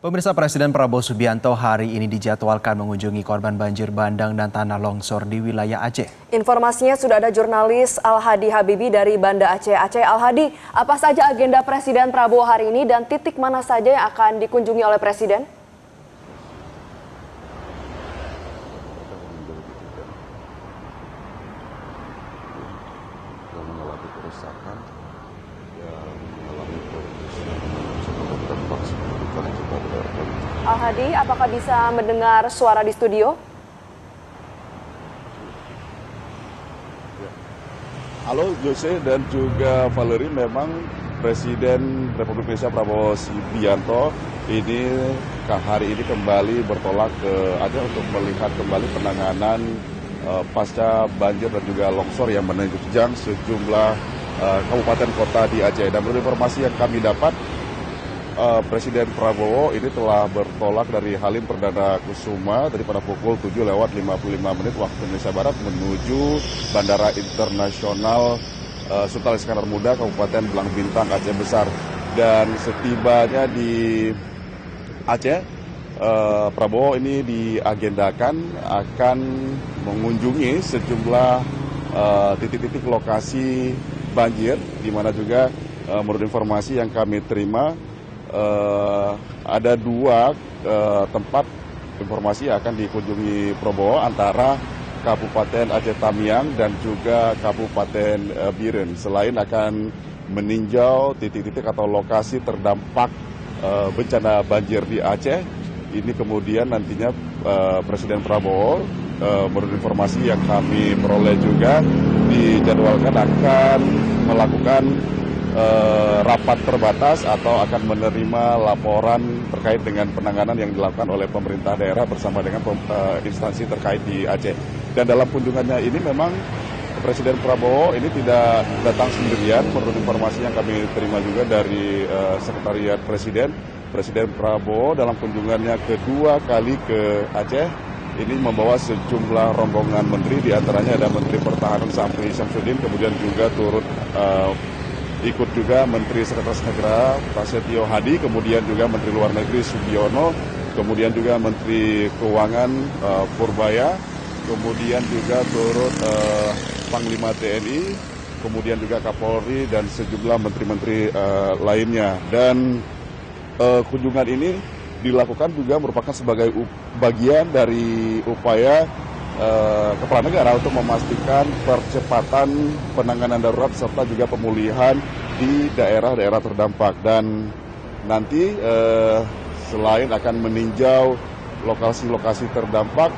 Pemirsa, Presiden Prabowo Subianto hari ini dijadwalkan mengunjungi korban banjir bandang dan tanah longsor di wilayah Aceh. Informasinya sudah ada jurnalis Al-Hadi Habibi dari Banda Aceh. Al-Hadi, apa saja agenda Presiden Prabowo hari ini dan titik mana saja yang akan dikunjungi oleh Presiden? Mengalami kerusakan yang mengalami Al-Hadi, apakah bisa mendengar suara di studio? Halo Jose dan juga Valerie, memang Presiden Republik Indonesia Prabowo Subianto ini hari ini kembali bertolak ke Aceh untuk melihat kembali penanganan pasca banjir dan juga longsor yang menerjang sejumlah kabupaten kota di Aceh. Dan menurut informasi yang kami dapat, Presiden Prabowo ini telah bertolak dari Halim Perdana Kusuma dari pada pukul 7:55 waktu Indonesia Barat menuju Bandara Internasional Sultan Iskandar Muda, Kabupaten Belang Bintang, Aceh Besar. Dan setibanya di Aceh, Prabowo ini diagendakan akan mengunjungi sejumlah titik-titik lokasi banjir, di mana juga menurut informasi yang kami terima ada dua tempat informasi yang akan dikunjungi Prabowo, antara Kabupaten Aceh Tamiang dan juga Kabupaten Biren. Selain akan meninjau titik-titik atau lokasi terdampak bencana banjir di Aceh, ini kemudian nantinya Presiden Prabowo, menurut informasi yang kami peroleh juga, dijadwalkan akan melakukan rapat terbatas atau akan menerima laporan terkait dengan penanganan yang dilakukan oleh pemerintah daerah bersama dengan instansi terkait di Aceh. Dan dalam kunjungannya ini memang Presiden Prabowo ini tidak datang sendirian. Menurut informasi yang kami terima juga dari Sekretariat Presiden, Presiden Prabowo dalam kunjungannya kedua kali ke Aceh ini membawa sejumlah rombongan menteri, diantaranya ada Menteri Pertahanan Samri Syamsuddin, kemudian juga turut ikut juga Menteri Sekretaris Negara Prasetyo Hadi, kemudian juga Menteri Luar Negeri Sugiono, kemudian juga Menteri Keuangan Purbaya, kemudian juga turut Panglima TNI, kemudian juga Kapolri dan sejumlah menteri-menteri lainnya. Dan kunjungan ini dilakukan juga merupakan sebagai bagian dari upaya kepala negara untuk memastikan percepatan penanganan darurat serta juga pemulihan di daerah-daerah terdampak. Dan nanti selain akan meninjau lokasi-lokasi terdampak,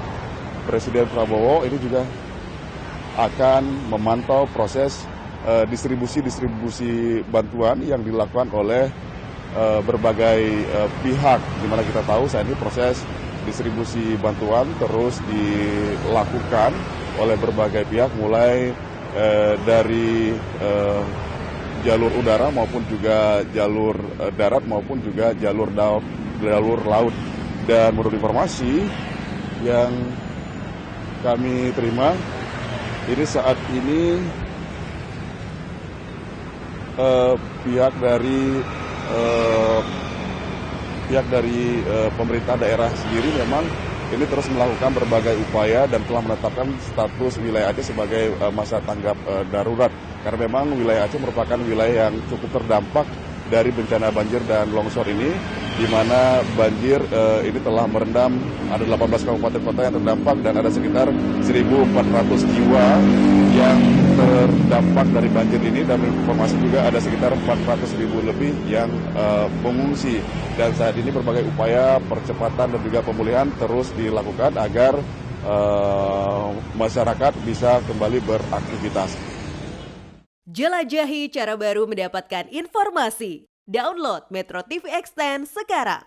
Presiden Prabowo ini juga akan memantau proses distribusi bantuan yang dilakukan oleh berbagai pihak, di mana kita tahu saat ini proses distribusi bantuan terus dilakukan oleh berbagai pihak, mulai dari jalur udara maupun juga jalur darat maupun juga jalur laut. Dan menurut informasi yang kami terima, ini saat ini pihak dari pemerintah daerah sendiri memang ini terus melakukan berbagai upaya dan telah menetapkan status wilayah Aceh sebagai masa tanggap darurat. Karena memang wilayah Aceh merupakan wilayah yang cukup terdampak dari bencana banjir dan longsor ini, di mana banjir ini telah merendam, ada 18 kabupaten kota yang terdampak dan ada sekitar 1.400 jiwa yang terdampak dari banjir ini, dan informasi juga ada sekitar 400.000 lebih yang mengungsi. Dan saat ini berbagai upaya percepatan dan juga pemulihan terus dilakukan agar masyarakat bisa kembali beraktivitas. Jelajahi cara baru mendapatkan informasi. Download Metro TV Extend sekarang.